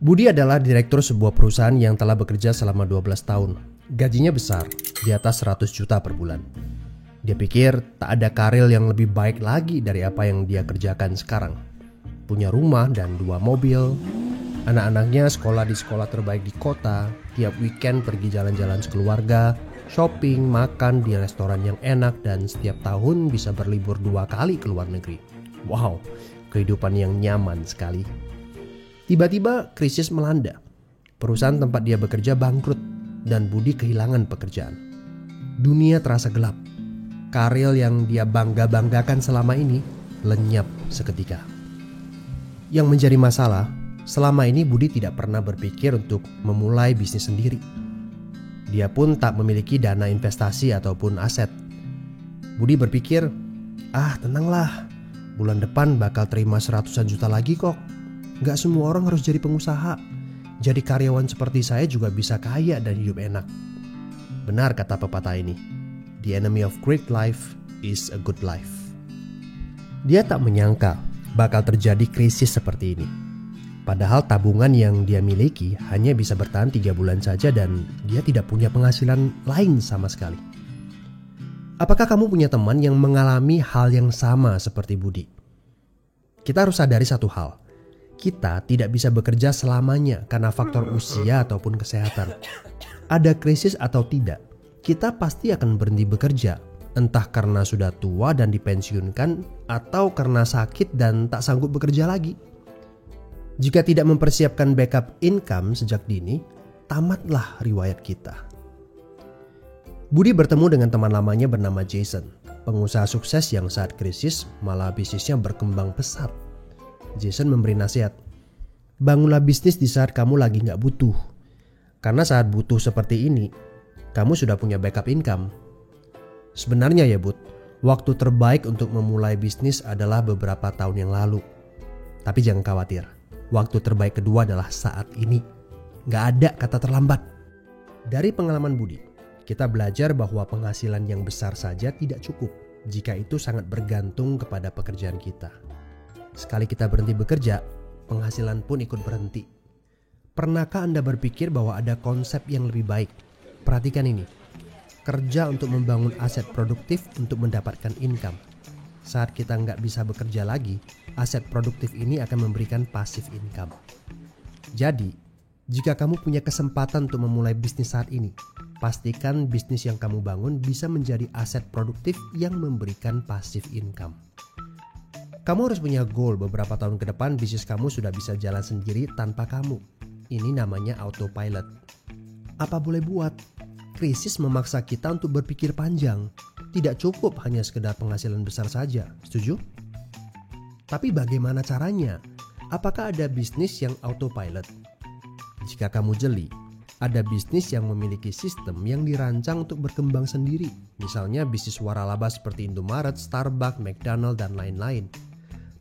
Budi adalah direktur sebuah perusahaan yang telah bekerja selama 12 tahun. Gajinya besar, di atas 100 juta per bulan. Dia pikir tak ada karir yang lebih baik lagi dari apa yang dia kerjakan sekarang. Punya rumah dan 2 mobil. Anak-anaknya sekolah di sekolah terbaik di kota. Tiap weekend pergi jalan-jalan sekeluarga, shopping, makan di restoran yang enak, dan setiap tahun bisa berlibur 2 kali ke luar negeri. Wow, kehidupan yang nyaman sekali. Tiba-tiba krisis melanda. Perusahaan tempat dia bekerja bangkrut dan Budi kehilangan pekerjaan. Dunia terasa gelap. Karir yang dia bangga-banggakan selama ini lenyap seketika. Yang menjadi masalah, selama ini Budi tidak pernah berpikir untuk memulai bisnis sendiri. Dia pun tak memiliki dana investasi ataupun aset. Budi berpikir, tenanglah, bulan depan bakal terima 100-an juta lagi kok. Gak semua orang harus jadi pengusaha. Jadi karyawan seperti saya juga bisa kaya dan hidup enak. Benar kata pepatah ini. The enemy of great life is a good life. Dia tak menyangka bakal terjadi krisis seperti ini. Padahal tabungan yang dia miliki hanya bisa bertahan 3 bulan saja dan dia tidak punya penghasilan lain sama sekali. Apakah kamu punya teman yang mengalami hal yang sama seperti Budi? Kita harus sadari satu hal. Kita tidak bisa bekerja selamanya karena faktor usia ataupun kesehatan. Ada krisis atau tidak, kita pasti akan berhenti bekerja. Entah karena sudah tua dan dipensiunkan, atau karena sakit dan tak sanggup bekerja lagi. Jika tidak mempersiapkan backup income sejak dini, tamatlah riwayat kita. Budi bertemu dengan teman lamanya bernama Jason, pengusaha sukses yang saat krisis malah bisnisnya berkembang pesat. Jason memberi nasihat, bangunlah bisnis di saat kamu lagi gak butuh. Karena saat butuh seperti ini, kamu sudah punya backup income. Sebenarnya ya Bud, waktu terbaik untuk memulai bisnis adalah beberapa tahun yang lalu. Tapi jangan khawatir, waktu terbaik kedua adalah saat ini. Gak ada kata terlambat. Dari pengalaman Budi, kita belajar bahwa penghasilan yang besar saja tidak cukup jika itu sangat bergantung kepada pekerjaan kita. Sekali kita berhenti bekerja, penghasilan pun ikut berhenti. Pernahkah Anda berpikir bahwa ada konsep yang lebih baik? Perhatikan ini. Kerja untuk membangun aset produktif untuk mendapatkan income. Saat kita nggak bisa bekerja lagi, aset produktif ini akan memberikan passive income. Jadi, jika kamu punya kesempatan untuk memulai bisnis saat ini, pastikan bisnis yang kamu bangun bisa menjadi aset produktif yang memberikan passive income. Kamu harus punya goal beberapa tahun ke depan bisnis kamu sudah bisa jalan sendiri tanpa kamu. Ini namanya autopilot. Apa boleh buat? Krisis memaksa kita untuk berpikir panjang. Tidak cukup hanya sekedar penghasilan besar saja. Setuju? Tapi bagaimana caranya? Apakah ada bisnis yang autopilot? Jika kamu jeli, ada bisnis yang memiliki sistem yang dirancang untuk berkembang sendiri. Misalnya bisnis waralaba seperti Indomaret, Starbucks, McDonald, dan lain-lain.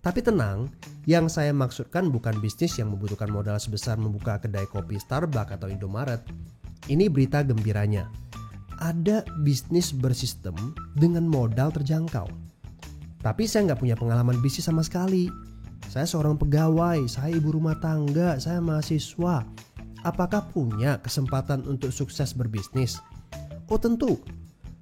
Tapi tenang, yang saya maksudkan bukan bisnis yang membutuhkan modal sebesar membuka kedai kopi Starbucks atau Indomaret. Ini berita gembiranya. Ada bisnis bersistem dengan modal terjangkau. Tapi saya nggak punya pengalaman bisnis sama sekali. Saya seorang pegawai, saya ibu rumah tangga, saya mahasiswa. Apakah punya kesempatan untuk sukses berbisnis? Oh tentu.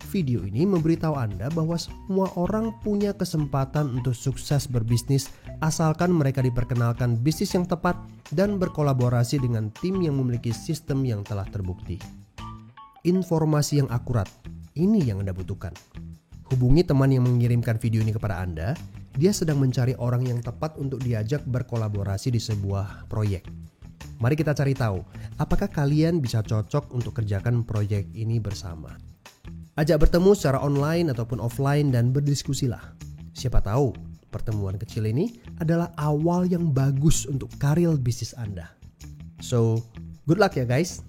Video ini memberitahu Anda bahwa semua orang punya kesempatan untuk sukses berbisnis asalkan mereka diperkenalkan bisnis yang tepat dan berkolaborasi dengan tim yang memiliki sistem yang telah terbukti. Informasi yang akurat, ini yang Anda butuhkan. Hubungi teman yang mengirimkan video ini kepada Anda. Dia sedang mencari orang yang tepat untuk diajak berkolaborasi di sebuah proyek. Mari kita cari tahu, apakah kalian bisa cocok untuk kerjakan proyek ini bersama. Ajak bertemu secara online ataupun offline dan berdiskusilah. Siapa tahu pertemuan kecil ini adalah awal yang bagus untuk karir bisnis Anda. So, good luck ya guys.